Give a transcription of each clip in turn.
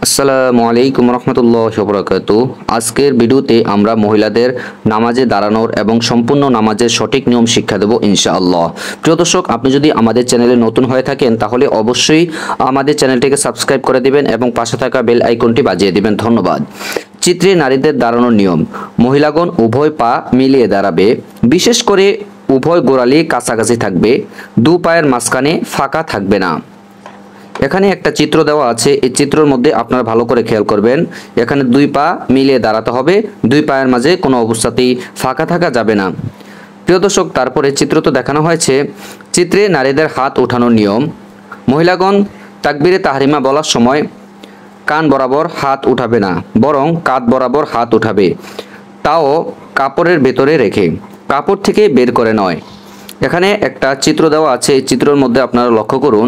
আসসালামু আলাইকুম রহমতুল্লাহি ওয়া বারাকাতুহু। আজকের ভিডিওতে আমরা মহিলাদের নামাজে দাঁড়ানোর এবং সম্পূর্ণ নামাজের সঠিক নিয়ম শিক্ষা দেব ইনশাআল্লাহ। প্রিয় দর্শক, আপনি যদি আমাদের চ্যানেলে নতুন হয়ে থাকেন তাহলে অবশ্যই আমাদের চ্যানেলটিকে সাবস্ক্রাইব করে দিবেন এবং পাশে থাকা বেল আইকনটি বাজিয়ে দিবেন। ধন্যবাদ। চিত্রে নারীদের দাঁড়ানোর নিয়ম। মহিলাগণ উভয় পা মিলিয়ে দাঁড়াবে, বিশেষ করে উভয় গোড়ালি কাছাকাছি থাকবে, দু পায়ের মাঝখানে ফাঁকা থাকবে না। এখানে একটা চিত্র দেওয়া আছে, এই চিত্রের মধ্যে আপনারা ভালো করে খেয়াল করবেন। এখানে দুই পা মিলিয়ে দাঁড়াতে হবে, দুই পায়ের মাঝে কোনো অবস্থাতেই ফাঁকা থাকা যাবে না। প্রিয় দর্শক, তারপরে চিত্র তো দেখানো হয়েছে। চিত্রে নারীদের হাত ওঠানোর নিয়ম। মহিলাগণ তাকবীরে তাহরিমা বলার সময় কান বরাবর হাত উঠাবে না, বরং কাঁধ বরাবর হাত উঠাবে, তাও কাপড়ের ভেতরে রেখে, কাপড় থেকে বের করে নয়। এখানে একটা চিত্র দেওয়া আছে, এই চিত্রের মধ্যে আপনারা লক্ষ্য করুন।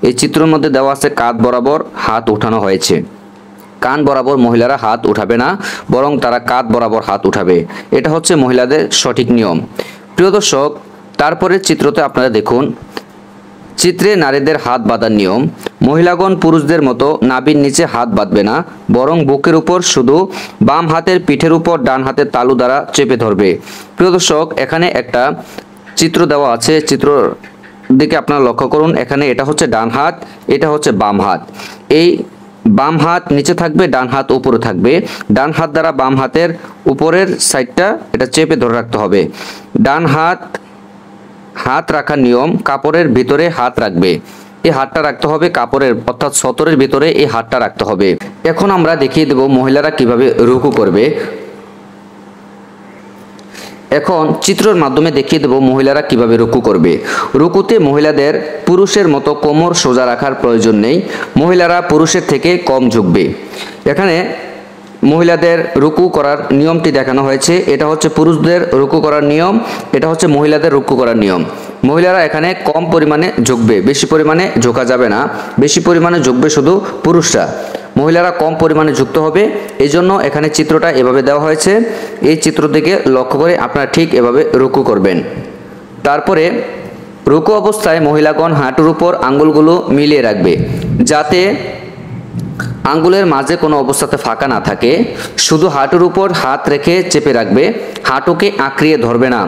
এই চিত্রের মধ্যে দেওয়া আছে কাঁধ বরাবর হাত উঠানো হয়েছে। কান বরাবর মহিলারা হাত উঠাবে না, বরং তারা কাঁধ বরাবর হাত উঠাবে। এটা হচ্ছে মহিলাদের সঠিক নিয়ম। প্রিয় দর্শক, তারপরের চিত্রতে আপনারা দেখুন। চিত্রে নারীদের হাত বাঁধার নিয়ম। মহিলাগণ পুরুষদের মতো নাভির নিচে হাত বাঁধবে না, বরং বুকের উপর শুধু বাম হাতের পিঠের উপর ডান হাতের তালু দ্বারা চেপে ধরবে। প্রিয় দর্শক, এখানে একটা চিত্র দেওয়া আছে, চিত্র দিকে আপনারা লক্ষ্য করুন। এখানে এটা হচ্ছে ডান হাত, এটা হচ্ছে বাম হাত। এই বাম হাত নিচে থাকবে, ডান হাত উপরে থাকবে। ডান হাত দ্বারা বাম হাতের উপরের সাইডটা এটা চেপে ধরে রাখতে হবে। ডান হাত রাখার নিয়ম। কাপড়ের ভিতরে হাত রাখবে, এই হাতটা রাখতে হবে কাপড়ের অর্থাৎ সতরের ভিতরে এই হাতটা রাখতে হবে। এখন আমরা দেখিয়ে দেব মহিলারা কিভাবে রুকু করবে। এখন চিত্রের মাধ্যমে দেখিয়ে দেব মহিলারা কিভাবে রুকু করবে। রুকুতে মহিলাদের পুরুষের মতো কোমর সোজা রাখার প্রয়োজন নেই, মহিলারা পুরুষের থেকে কম ঝুঁকবে। এখানে মহিলাদের রুকু করার নিয়মটি দেখানো হয়েছে। এটা হচ্ছে পুরুষদের রুকু করার নিয়ম, এটা হচ্ছে মহিলাদের রুকু করার নিয়ম। মহিলারা এখানে কম পরিমাণে ঝুঁকবে, বেশি পরিমাণে ঝোঁকা যাবে না। বেশি পরিমাণে ঝুঁকবে শুধু পুরুষরা, মহিলারা কম পরিমাণে যুক্ত হবে। এই জন্য এখানে চিত্রটা এভাবে দেওয়া হয়েছে। এই চিত্র দিকে লক্ষ্য করে আপনারা ঠিক এভাবে রুকু করবেন। তারপরে রুকু অবস্থায় মহিলাগণ হাঁটুর উপর আঙ্গুলগুলো মিলিয়ে রাখবে, যাতে আঙ্গুলের মাঝে কোনো অবস্থাতে ফাঁকা না থাকে। শুধু হাঁটুর উপর হাত রেখে চেপে রাখবে, হাঁটুকে আঁকড়িয়ে ধরবে না।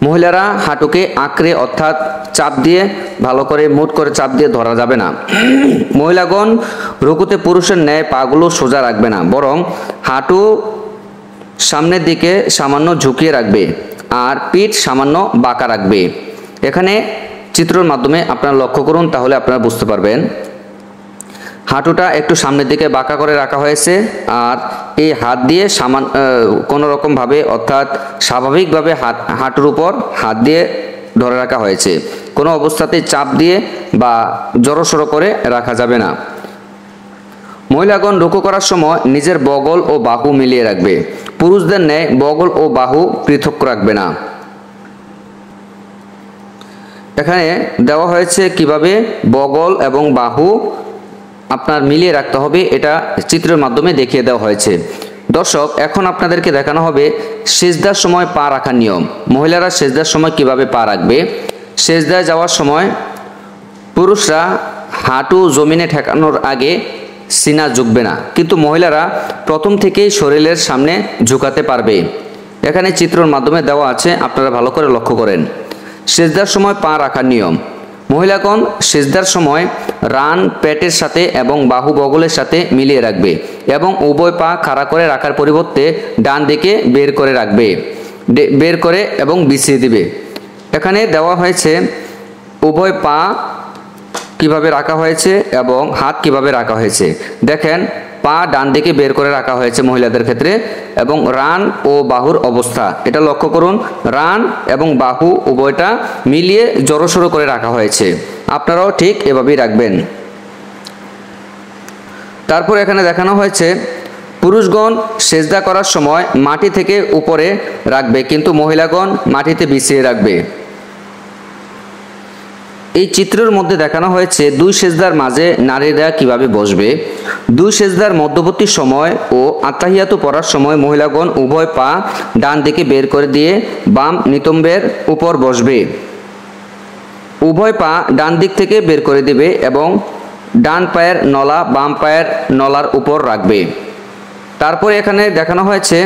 মহিলারা হাঁটুকে আঁকড়ে অর্থাৎ চাপ দিয়ে ভালো করে মুট করে চাপ দিয়ে ধরা যাবে না। মহিলাগণ রুকুতে পুরুষের ন্যায় পাগুলো সোজা রাখবে না, বরং হাঁটু সামনের দিকে সামান্য ঝুঁকিয়ে রাখবে আর পিঠ সামান্য বাঁকা রাখবে। এখানে চিত্রের মাধ্যমে আপনারা লক্ষ্য করুন, তাহলে আপনারা বুঝতে পারবেন। হাঁটুটা একটু সামনের দিকে বাঁকা করে রাখা হয়েছে আর এই হাত দিয়ে কোনো রকমভাবে অর্থাৎ স্বাভাবিকভাবে হাঁটুর উপর হাত দিয়ে ধরে রাখা হয়েছে। কোনো অবস্থাতে চাপ দিয়ে বা জড়সড় করে রাখা যাবে না। মহিলাগণ রুকু করার সময় নিজের বগল ও বাহু মিলিয়ে রাখবে, পুরুষদের ন্যায় বগল ও বাহু পৃথক রাখবে না। এখানে দেওয়া হয়েছে কিভাবে বগল এবং বাহু আপনার মিলিয়ে রাখতে হবে, এটা চিত্রের মাধ্যমে দেখিয়ে দেওয়া হয়েছে। দর্শক, এখন আপনাদেরকে দেখানো হবে সিজদার সময় পা রাখার নিয়ম। মহিলারা সিজদার সময় কিভাবে পা রাখবে। সিজদায় যাওয়ার সময় পুরুষরা হাঁটু জমিনে ঠেকানোর আগে সিনা ঝুঁকবে না, কিন্তু মহিলারা প্রথম থেকেই শরীরের সামনে ঝুঁকাতে পারবে। এখানে চিত্রের মাধ্যমে দেওয়া আছে, আপনারা ভালো করে লক্ষ্য করেন। সিজদার সময় পা রাখার নিয়ম। মহিলাগণ সিজদার সময় রান পেটের সাথে এবং বাহু বগলের সাথে মিলিয়ে রাখবে এবং উভয় পা খাড়া করে রাখার পরিবর্তে ডান দিকে বের করে রাখবে, বের করে এবং বিছিয়ে দিবে। এখানে দেওয়া হয়েছে উভয় পা কিভাবে রাখা হয়েছে এবং হাত কিভাবে রাখা হয়েছে। দেখেন, পা ডান দিকে বের করে রাখা হয়েছে মহিলাদের ক্ষেত্রে এবং রান ও বাহুর অবস্থা এটা লক্ষ্য করুন। রান এবং বাহু উভয়টা মিলিয়ে জড়সড় করে রাখা হয়েছে, আপনারাও ঠিক এভাবেই রাখবেন। তারপর এখানে দেখানো হয়েছে পুরুষগণ সেজদা করার সময় মাটি থেকে উপরে রাখবে, কিন্তু মহিলাগণ মাটিতে বিছিয়ে রাখবে। এই চিত্রের মধ্যে দেখানো হয়েছে দুই সেজদার মাঝে নারীরা কিভাবে বসবে। দুই সেজদার মধ্যবর্তী সময় ও আত্তাহিয়াতু পড়ার সময় মহিলাগণ উভয় পা ডান দিকে বের করে দিয়ে বাম নিতম্বের উপর বসবে। উভয় পা ডান দিক থেকে বের করে দেবে এবং ডান পায়ের নলা বাম পায়ের নলার উপর রাখবে। তারপর এখানে দেখানো হয়েছে,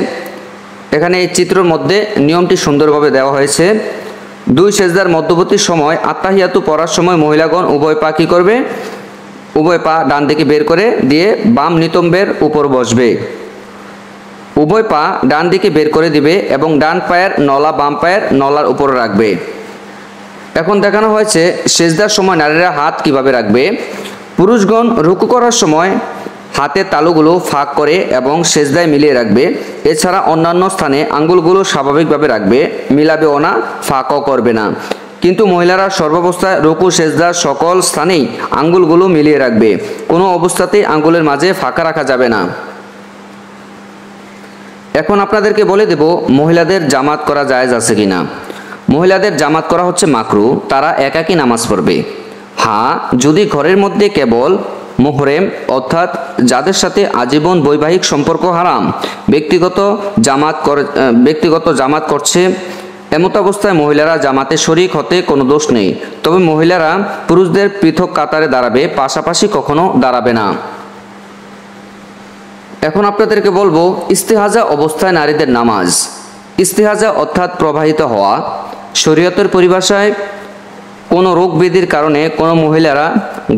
এখানে এই চিত্রের মধ্যে নিয়মটি সুন্দরভাবে দেওয়া হয়েছে। দুই সেজদার মধ্যবর্তী সময় আত্তাহিয়াতু পড়ার সময় মহিলাগণ উভয় পা কী করবে? উভয় পা ডান দিকে বের করে দিয়ে বাম নিতম্বের উপর বসবে। উভয় পা ডান দিকে বের করে দিবে এবং ডান পায়ের নলা বাম পায়ের নলার উপর রাখবে। এখন দেখানো হয়েছে সেজদার সময় নারীরা হাত কিভাবে রাখবে। পুরুষগণ রুকু করার সময় হাতের তালুগুলো ফাঁক করে এবং সেজদায় মিলিয়ে রাখবে। এছাড়া অন্যান্য স্থানে আঙ্গুলগুলো স্বাভাবিকভাবে রাখবে, মিলাবেও না, ফাঁকও করবে না। কিন্তু মহিলারা সর্বাবস্থায় রুকু সেজদার সকল স্থানেই আঙ্গুলগুলো মিলিয়ে রাখবে, কোনো অবস্থাতেই আঙ্গুলের মাঝে ফাঁকা রাখা যাবে না। এখন আপনাদেরকে বলে দেব মহিলাদের জামাত করা জায়েজ আছে কিনা। মহিলাদের জামাত করা হচ্ছে মাকরু, তারা একাকী নামাজ পড়বে। হ্যাঁ, যদি ঘরের মধ্যে কেবল মুহরেম অর্থাৎ যাদের সাথে আজীবন বৈবাহিক সম্পর্ক হারাম ব্যক্তিগত জামাত করছে, এমত অবস্থায় মহিলারা জামাতে শরীক হতে কোনো দোষ নেই। তবে মহিলারা পুরুষদের পৃথক কাতারে দাঁড়াবে, পাশাপাশি কখনো দাঁড়াবে না। এখন আপনাদেরকে বলবো ইস্তেহাজা অবস্থায় নারীদের নামাজ। ইস্তেহাজা অর্থাৎ প্রবাহিত হওয়া। শরীয়তের পরিভাষায় কোনো রোগ ব্যাধির কারণে কোনো মহিলারা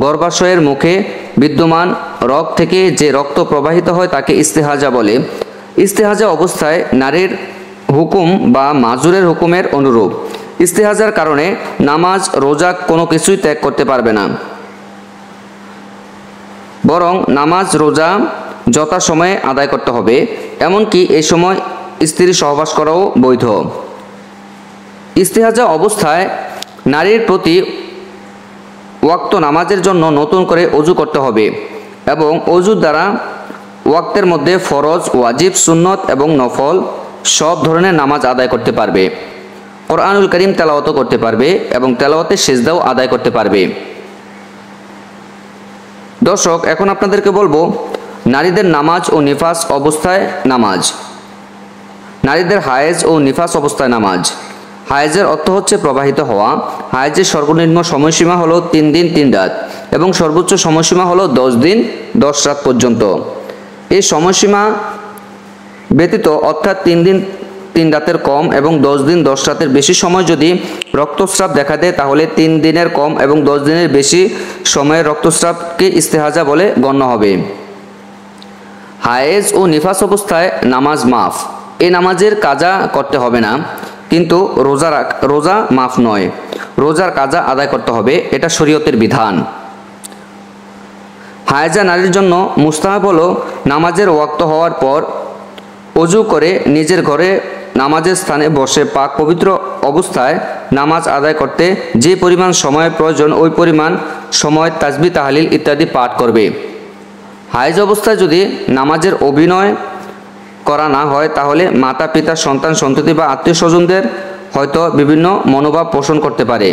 গর্ভাশয়ের মুখে বিদ্যমান রগ থেকে যে রক্ত প্রবাহিত হয় তাকে ইস্তেহাজা বলে। ইস্তেহাজা অবস্থায় নারীর হুকুম বা মাজুরের হুকুমের অনুরূপ। ইস্তেহাজার কারণে নামাজ রোজা কোনো কিছুই ত্যাগ করতে পারবে না, বরং নামাজ রোজা যথাসময়ে আদায় করতে হবে। এমনকি এই সময় স্ত্রী সহবাস করাও বৈধ। ইস্তেহাজা অবস্থায় নারীর প্রতি ওয়াক্ত নামাজের জন্য নতুন করে অজু করতে হবে এবং অজুর দ্বারা ওয়াক্তের মধ্যে ফরজ, ওয়াজিব, সুন্নত এবং নফল সব ধরনের নামাজ আদায় করতে পারবে। কোরআনুল কারীম তেলাওয়াতও করতে পারবে এবং তেলাওয়াতের সিজদাও আদায় করতে পারবে। দর্শক, এখন আপনাদেরকে বলবো নারীদের নামাজ ও নিফাস অবস্থায় নামাজ। নারীদের হায়েজ ও নিফাস অবস্থায় নামাজ। হায়েজের অর্থ হচ্ছে প্রবাহিত হওয়া। হায়েজের সর্বনিম্ন সময়সীমা হলো 3 দিন 3 রাত এবং সর্বোচ্চ সময়সীমা হলো 10 দিন 10 রাত পর্যন্ত। এই সময়সীমা ব্যতীত অর্থাৎ 3 দিন 3 রাতের কম এবং 10 দিন 10 রাতের বেশি সময় যদি রক্তস্রাব দেখা দেয় তাহলে 3 দিনের কম এবং 10 দিনের বেশি সময়ের রক্তস্রাবকে ইস্তেহাজা বলে গণ্য হবে। হায়েজ ও নিফাস অবস্থায় নামাজ মাফ। এই নামাজের কাজা করতে হবে না, কিন্তু রোজা মাফ নয়, রোজার কাজা আদায় করতে হবে, এটা শরীয়তের বিধান। হায়েজা নারীর জন্য মুস্তাহাব হলো নামাজের ওয়াক্ত হওয়ার পর অজু করে নিজের ঘরে নামাজের স্থানে বসে পাক পবিত্র অবস্থায় নামাজ আদায় করতে যে পরিমাণ সময়ের প্রয়োজন ওই পরিমাণ সময় তাসবিহ তাহলিল ইত্যাদি পাঠ করবে। হায়েজ অবস্থায় যদি নামাজের অভিনয় করা না হয় তাহলে মাতা পিতা সন্তান সন্ততি বা আত্মীয় স্বজনদের হয়তো বিভিন্ন মনোভাব পোষণ করতে পারে,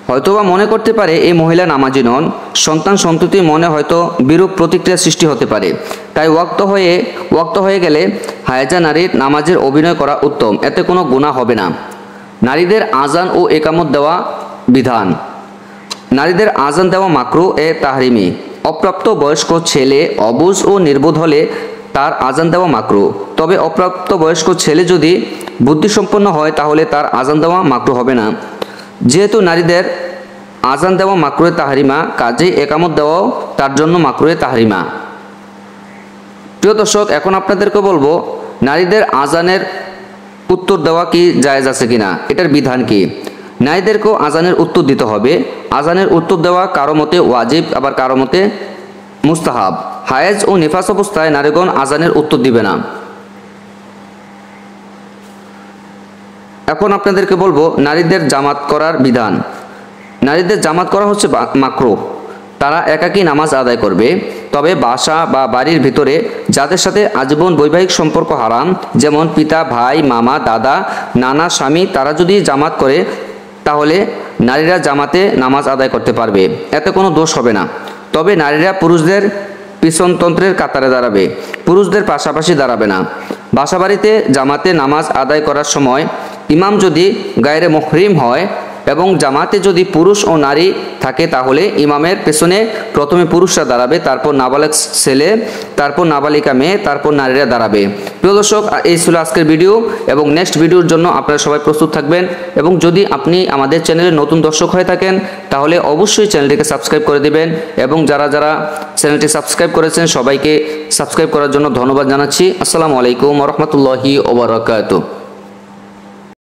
হয়তোবা মনে করতে পারে এই মহিলা নামাজি নন। সন্তান সন্ততির মনে হয়তো বিরূপ প্রতিক্রিয়া সৃষ্টি হতে পারে। তাই ওয়াক্ত হয়ে গেলে হায়েজা নারীর নামাজের অভিনয় করা উত্তম, এতে কোনো গুনাহ হবে না। নারীদের আজান ও একামত দেওয়া বিধান। নারীদের আজান দেওয়া মাকরু এ তাহরিমি। অপ্রাপ্ত বয়স্ক ছেলে অবুঝ ও নির্বোধ হলে তার আজান দেওয়া মাকরু। তবে অপ্রাপ্ত বয়স্ক ছেলে যদি বুদ্ধিসম্পন্ন হয় তাহলে তার আজান দেওয়া মাকরু হবে না। যেহেতু নারীদের আজান দেওয়া মাকরুয়ে তাহরিমা, কাজেই একামত দেওয়াও তার জন্য মাকরুয়ে তাহরিমা। প্রিয় দর্শক, এখন আপনাদেরকে বলবো নারীদের আজানের উত্তর দেওয়া কি জায়েজ আছে কিনা, এটার বিধান কি। নারীদেরকেও আজানের উত্তর দিতে হবে। আজানের উত্তর দেওয়া কারো মতে ওয়াজিব, আবার কারো মতে মুস্তাহাব। হায়েজ ও নিফাস অবস্থায় নারীগণ আজানের উত্তর দিবে না। এখন আপনাদেরকে বলবো নারীদের জামাত করার বিধান। নারীদের জামাত করা হচ্ছে মাকরু, তারা একাকী নামাজ আদায় করবে। তবে বাসা বা বাড়ির ভিতরে যাদের সাথে আজীবন বৈবাহিক সম্পর্ক হারাম, যেমন পিতা, ভাই, মামা, দাদা, নানা, স্বামী, তারা যদি জামাত করে তাহলে নারীরা জামাতে নামাজ আদায় করতে পারবে, এতে কোনো দোষ হবে না। তবে নারীরা পুরুষদের পিছনতন্ত্রের কাতারে দাঁড়াবে, পুরুষদের পাশাপাশি দাঁড়াবে না। বাসাবাড়িতে জামাতে নামাজ আদায় করার সময় ইমাম যদি গায়রে মুহরিম হয় এবং জামাতে যদি পুরুষ ও নারী থাকে তাহলে ইমামের পেছনে প্রথমে পুরুষরা দাঁড়াবে, তারপর নাবালক ছেলে, তারপর নাবালিকা মেয়ে, তারপর নারীরা দাঁড়াবে। প্রিয় দর্শক, এই ছিল আজকের ভিডিও এবং নেক্সট ভিডিওর জন্য আপনারা সবাই প্রস্তুত থাকবেন। এবং যদি আপনি আমাদের চ্যানেলে নতুন দর্শক হয়ে থাকেন তাহলে অবশ্যই চ্যানেলটিকে সাবস্ক্রাইব করে দিবেন, এবং যারা যারা চ্যানেলটি সাবস্ক্রাইব করেছেন সবাইকে সাবস্ক্রাইব করার জন্য ধন্যবাদ জানাচ্ছি। আসসালামু আলাইকুম ওয়া রাহমাতুল্লাহি ওয়া বারাকাতুহু।